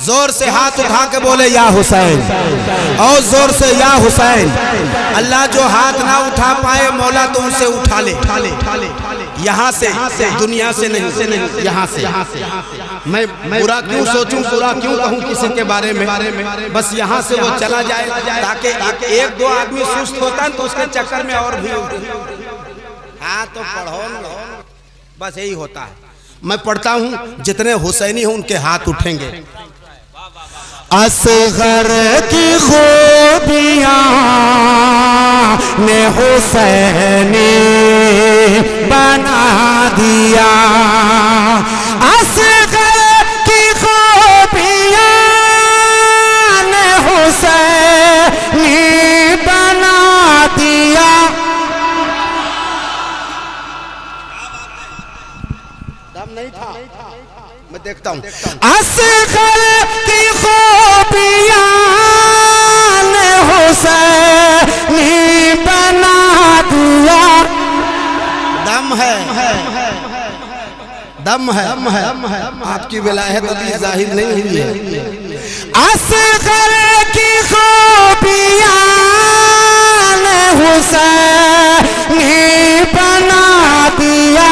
जोर से हाथ उठा के बोले या हुसैन, और जोर से या हुसैन। अल्लाह जो हाथ ना उठा पाए मौला तो उसे उठा ले, यहाँ से, दुनिया से नहीं, यहाँ से। मैं बुरा क्यों सोचूं, बुरा क्यों कहूँ किसी के बारे में, बस यहाँ से वो चला जाए, ताकि एक दो आदमी सुस्त होता है तो उसके चक्कर में और भी। हाँ तो पढ़ो, बस यही होता है। मैं पढ़ता हूँ, जितने हुसैनी हों उनके हाथ उठेंगे। असगर की खूबियाँ ने हुसैनी बना दिया, असगर की खूबियाँ ने हुसैनी बना दिया। दम नहीं था, मैं देखता हूँ। असगर की खूबियाँ ने हुसैनी बना दिया। दम है, दम है, आपकी विलायत अभी जाहिर नहीं हुई है। असगर की खूबियाँ ने हुसैनी बना दिया।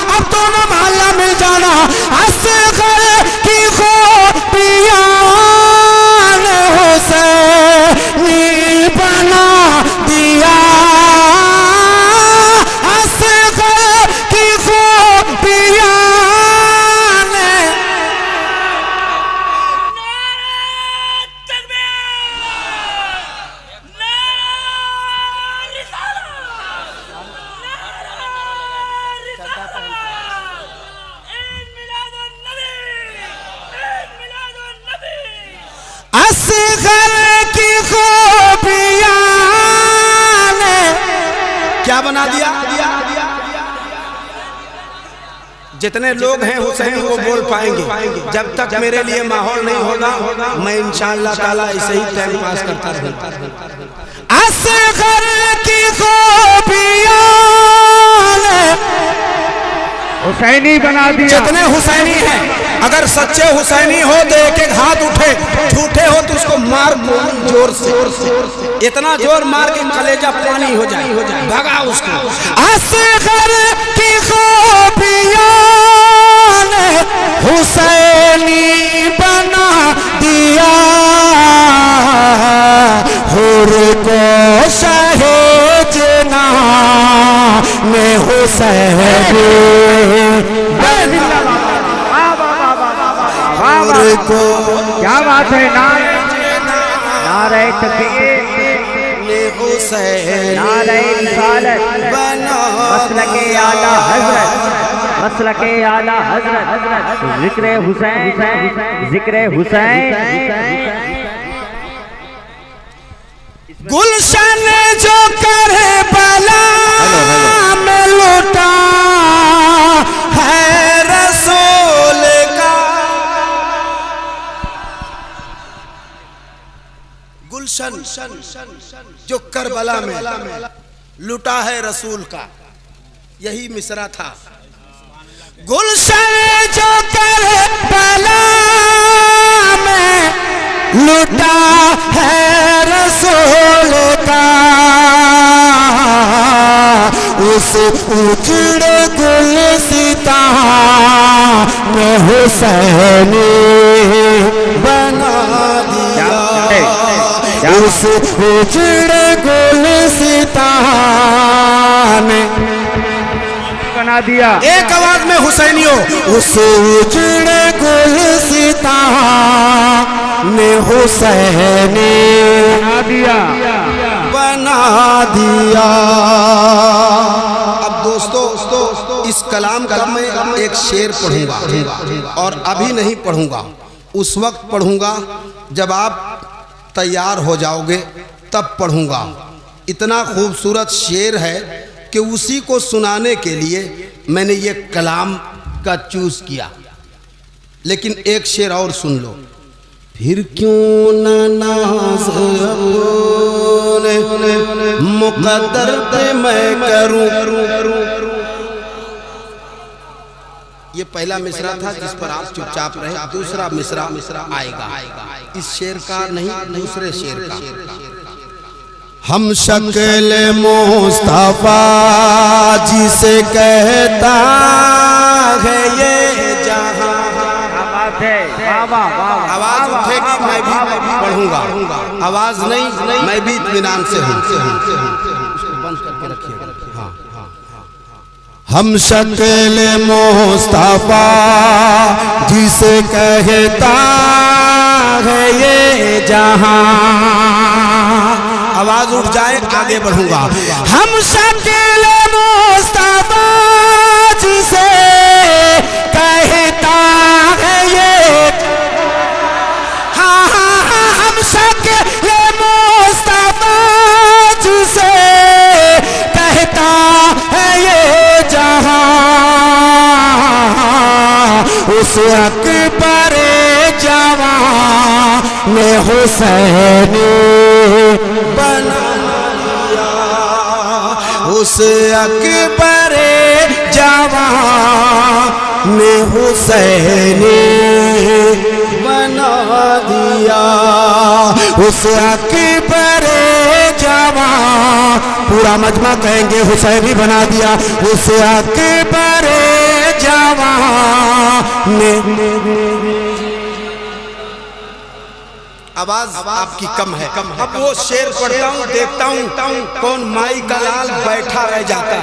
अब दोनों मोहल्ला मिल जाना। असगर की खूबियाँ ने हुसैनी बना दिया, असगर की खूबियाँ ने। असगर की खूबियाँ ने क्या बना दिया? जितने लोग हैं हुसैनी वो बोल पाएंगे। जब तक मेरे लिए माहौल नहीं होगा मैं इंशाअल्लाह ताला ऐसे ही टाइम पास करता रहूंगा। असगर की खूबियाँ ने हुसैनी बना दिया। जितने हुसैनी हैं, अगर सच्चे हुसैनी हो तो एक एक हाथ उठे, झूठे हो तो उसको मार जोर से, इतना जोर मार के कलेजा पानी हो जाए, भगा उसको। असगर की खूबियाँ ने हुसैनी बना दिया, हुर को शहेजना में हुसैनी को। क्या बात है, नारे तकबीर, नारे रिसालत, मसलके आला हज़रत, मसलके आला हज़रत, ज़िक्र हुसैन, ज़िक्र हुसैन। गुलशन जो करबला में लुटा है रसूल का, गुलशन जो करबला में लुटा है रसूल का, यही मिसरा था। गुलशन जो करबला में लुटा है रसूल का, उस उजड़े गुलसिता में हुसैनी बना दिया, उस उजड़े गुलसिता में बना दिया। एक आवाज में हुसैनियों, उस उजड़े गुलसिता में हुसैनी बना दिया, बना दिया। अब दोस्तों इस कलाम का मैं एक शेर पढ़ूंगा, और अभी नहीं पढ़ूंगा, उस वक्त पढ़ूंगा जब आप तैयार हो जाओगे तब पढ़ूंगा। इतना खूबसूरत शेर है कि उसी को सुनाने के लिए मैंने ये कलाम का चूज किया। लेकिन एक शेर और सुन लो। फिर क्यों न नाज़ अपने मुक़द्दर पे मैं करूं, ये पहला मिसरा था जिस पर आप चुपचाप रहे। दूसरा मिसरा आएगा इस शेर का नहीं, दूसरे शेर का। हम शक्ल मुस्तफा जिसे कहता है ये जहां। आवाज उठेगी मैं भी पढ़ूंगा, आवाज नहीं मैं भी इत्मीनान से हूँ। बंद करके रखिए। हाँ, हम शक्ल मुस्तफा जिसे कहता है ये जहां। आवाज उठ जाए आगे बढ़ूंगा। हम शक्ल मुस्तफा जिसे कहता है ये। हाँ हाँ हाँ, हम शक्ल मुस्तफा जिसे कहता है ये जहां। उस अकबर जवान ने हुसैनी बना दिया। उस अकबर जवान ने हुसैनी बना दिया। उस अकबर जवान, पूरा मजमा कहेंगे हुसैनी बना दिया। उस अकबर जवान ने। आवाज आपकी कम है। अब वो शेर पढ़ता हूँ, देखता हूँ कौन माई का लाल बैठा रह जाता है।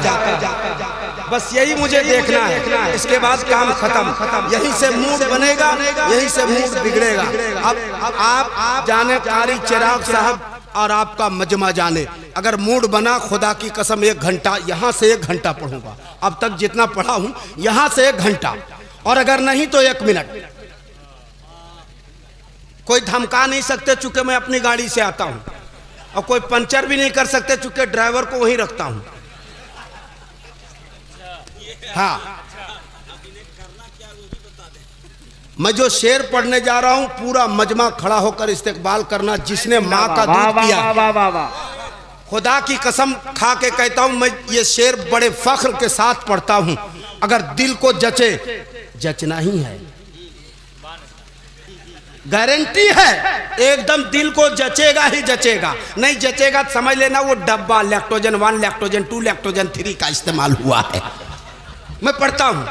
बस यही मुझे देखना है, इसके बाद काम खत्म। यहीं से मूड बनेगा, यहीं से मूड बिगड़ेगा। अब आप जाने कारी चिराग साहब और आपका मजमा जाने। अगर मूड बना खुदा की कसम 1 घंटा, यहाँ से 1 घंटा पढ़ूंगा। अब तक जितना पढ़ा हूँ यहाँ से 1 घंटा, और अगर नहीं तो 1 मिनट। कोई धमका नहीं सकते चूंकि मैं अपनी गाड़ी से आता हूं, और कोई पंचर भी नहीं कर सकते चूंकि ड्राइवर को वहीं रखता हूं। हाँ, मैं जो शेर पढ़ने जा रहा हूं पूरा मजमा खड़ा होकर इस्तेकबाल करना। जिसने माँ का दूध पिया, खुदा की कसम खा के कहता हूं, मैं ये शेर बड़े फख्र के साथ पढ़ता हूं। अगर दिल को जचे, जचना ही है, गारंटी है। एकदम दिल को जचेगा ही जचेगा, नहीं जचेगा तो समझ लेना वो डब्बा लैक्टोजन 1, लैक्टोजन 2, लैक्टोजन 3 का इस्तेमाल हुआ है। मैं पढ़ता हूं,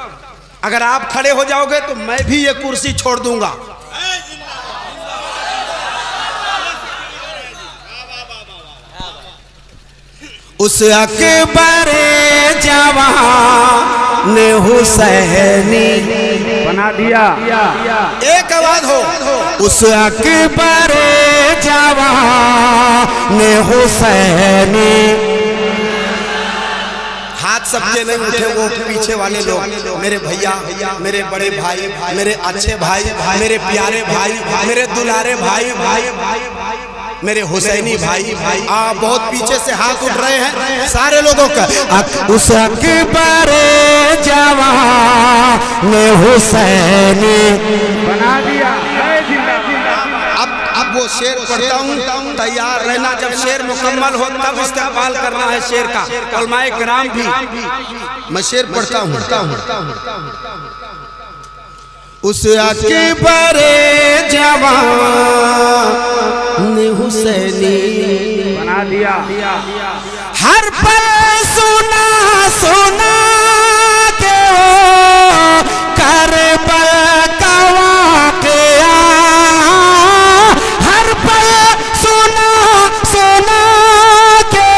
अगर आप खड़े हो जाओगे तो मैं भी ये कुर्सी छोड़ दूंगा। उस अकबर जवान ने हुसैनी बना दिया। एक आवाज हो। उस अकबर जवान ने हुसैनी। हाथ सबके नहीं उठे, वो पीछे वाले लोग, मेरे भैया, मेरे बड़े भाई, मेरे अच्छे भाई, मेरे प्यारे भाई, मेरे दुलारे भाई, मेरे हुसैनी भाई। बहुत पीछे से हाथ उठ रहे हैं सारे लोगों का। उस अकबर जवान ने हुसैनी बना दिया। अब वो शेर पढ़ता हूँ, तैयार रहना। जब शेर मुकम्मल हो तब इस्तेमाल करना है शेर का। उलमाए किराम भी। मैं शेर पढ़ता हूँ। उस अकबर जवान ने हुसैनी बना दिया। हर पल सुना सुना के करबल का वाक़या। हर पल सुना सुना के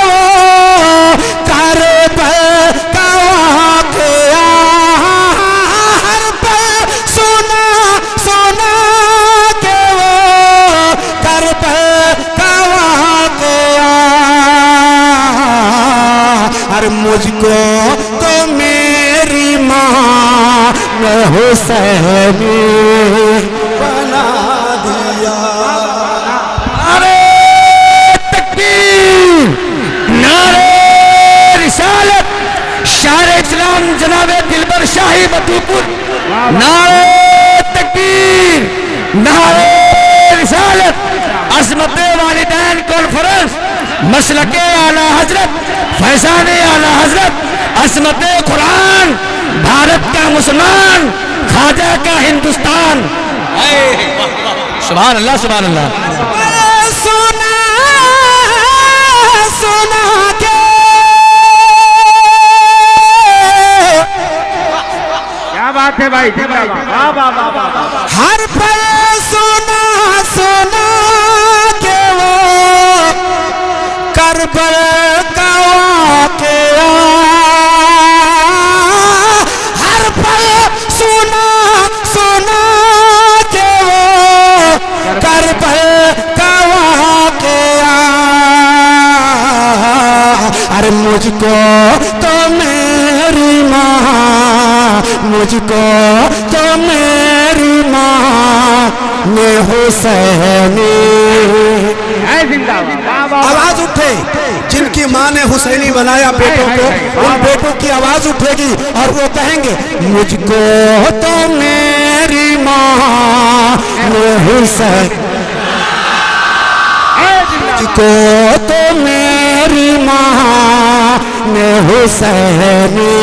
करबल का वाक़या। हर पल सुना सुना के करबल का वाक़या। हर मुझको तो मेरी माँ ने हुसैनी बना दिया। अरे तकबीर, नारे रिसालत, शारे इस्लाम जनाबे दिलबर शाही मधुपुर। नारे तकबीर, नारे रिसालत, अज़मते वालिदैन कॉन्फ्रेंस, मसलके आला हजरत, फैज़ाने आला हजरत, अज़मते कुरान, भारत का मुसलमान, ख्वाजा का हिंदुस्तान। सुभान अल्लाह, सुभान अल्लाह। सोना सोना के क्या बात है भाई, वाह वाह वाह वाह। हर पल सोना सोना के वो करबल का वाक़या, हर पल सोना सोना के वो करबल का वाक़या। अरे मुझको तो मेरी माँ, मुझको तो मेरी माँ ने हुसैनी। आवाज उठे, जिनकी माँ ने हुसैनी बनाया बेटों को, उन बेटों की आवाज उठेगी और वो कहेंगे मुझको तो मेरी माँ ने हुसैन, मुझको तो मेरी माँ ने हुसैनी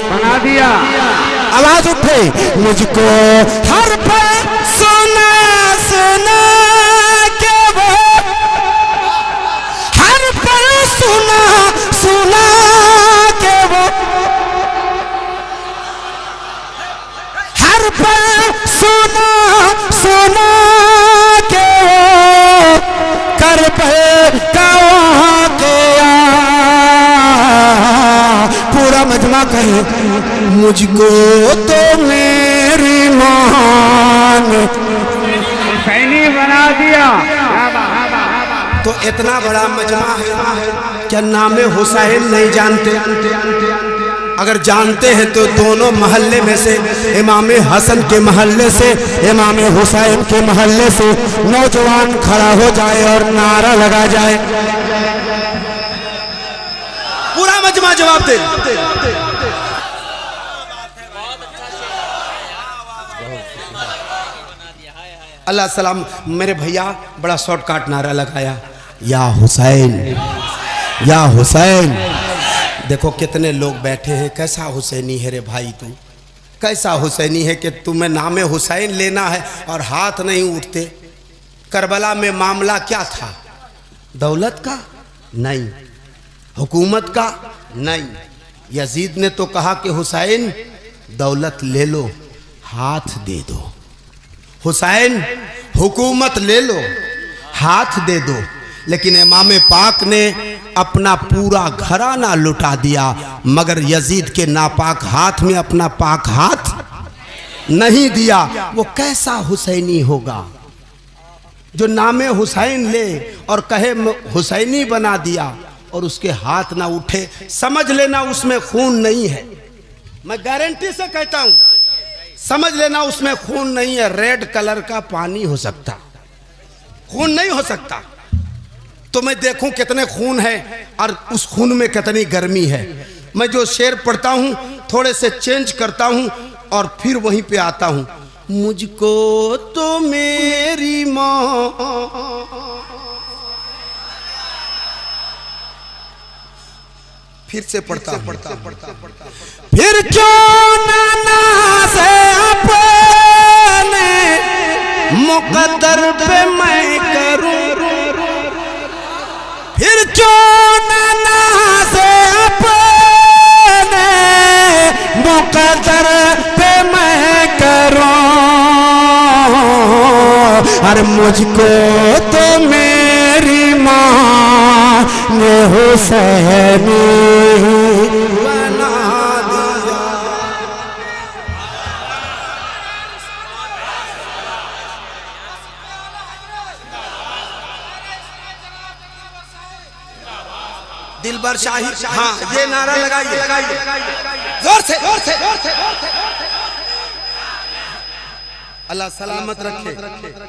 बना दिया। आवाज उठे, मुझको हर पल सुना सुना के वो, हर पल सुना सुना के वो, हर पल सुना सुना के वो करबल का वाक़या। पूरा मजमा कहे मुझको तो मेरी माँ ने हुसैनी बना दिया। तो इतना बड़ा मजमा है, क्या नामे हुसैन नहीं जानते? अगर जानते हैं तो दोनों महल्ले में से, इमाम हसन के महल्ले से, इमाम हुसैन के महल्ले से नौजवान खड़ा हो जाए और नारा लगा जाए। पूरा मजमा जवाब दे। अल्लाह सलाम। मेरे भैया बड़ा शॉर्टकट नारा लगाया, या हुसैन या हुसैन। देखो कितने लोग बैठे हैं, कैसा हुसैनी है रे भाई तू, कैसा हुसैनी है कि तुम्हें नामे हुसैन लेना है और हाथ नहीं उठते। करबला में मामला क्या था? दौलत का नहीं, हुकूमत का नहीं। यजीद ने तो कहा कि हुसैन दौलत ले लो, हाथ दे दो। हुसैन हुकूमत ले लो, हाथ दे दो। लेकिन इमाम पाक ने अपना पूरा घराना लुटा दिया, मगर यजीद के नापाक हाथ में अपना पाक हाथ नहीं दिया। वो कैसा हुसैनी होगा जो नामे हुसैन ले और कहे हुसैनी बना दिया और उसके हाथ ना उठे? समझ लेना उसमें खून नहीं है। मैं गारंटी से कहता हूं, समझ लेना उसमें खून नहीं है। रेड कलर का पानी हो सकता, खून नहीं हो सकता। तो मैं देखूं कितने खून है और उस खून में कितनी गर्मी है। मैं जो शेर पढ़ता हूं थोड़े से चेंज करता हूं और फिर वहीं पे आता हूं। मुझको तो मेरी माँ, फिर से पढ़ता फिर क्यों ना से अपने मुकद्दर पे मैं करूं, फिर क्यों ना से अपने मुकद्दर पे मैं करूं। अरे मुझको तो मेरी माँ ने हुसैनी बना दिया। दिलबर शाही, हाँ ये नारा लगाइए जोर से, जोर से, जोर से। अल्लाह सलामत रखे।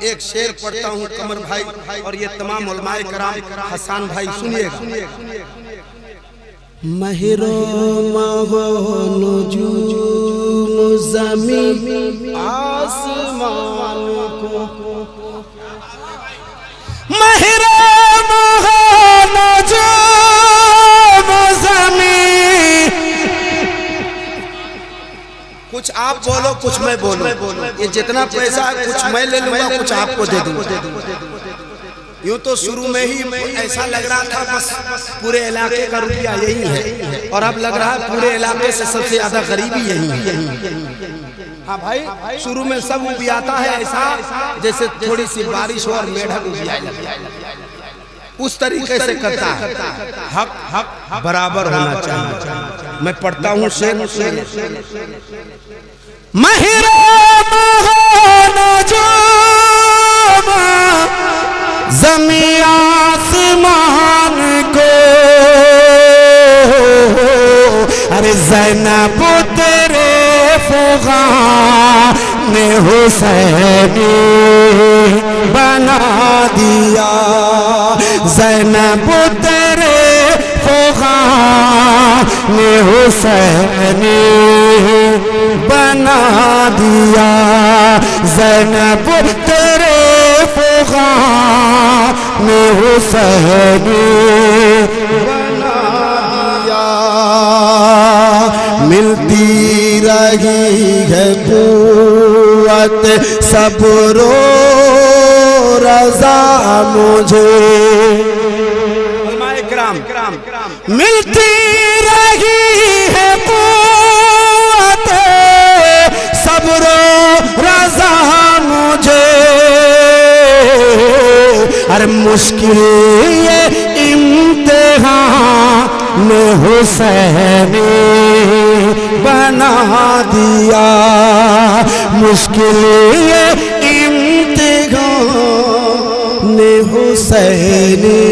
एक शेर पढ़ता हूँ कमर भाई और ये तमाम उलमाए कराम, हसन भाई सुनिएगा। महिरो महो नुजूम ज़मीन आसमान को, महिरो महो नुजूम ज़मीन कुछ आप बोलो कुछ मैं बोलूं, ये जितना पैसा है कुछ मैं ले लूंगा कुछ आपको दे दूंगा। यूं तो शुरू में ही ऐसा लग रहा था बस पूरे इलाके का रुपया यही है, और अब लग रहा है पूरे इलाके से सबसे ज्यादा गरीबी यही है। हाँ भाई, शुरू में सब उबियाता है ऐसा जैसे थोड़ी सी बारिश हो और मेढक उबियाए लगे, उस तरीके से करता है। हक हक बराबर होना चाहिए। मैं पढ़ता हूँ शेर, ज़मीं आसमान को, अरे ज़ैनब तेरे फ़ुग़ान ने हुसैनी बना दिया, ज़ैनब तेरे फ़ुग़ान ने हुसैनी बना दिया, ज़ैनब तेरे फ़ुग़ान ने हुसैनी बना दिया। मिलती रही है क़ुव्वत सब्र रज़ा मुझे, मिलती रही है क़ुव्वत सब्र रज़ा मुझे, अरे मुश्किल ये इम्तिहान ने हुसैनी बना दिया, मुश्किल ये इम्तिहान ने हुसैनी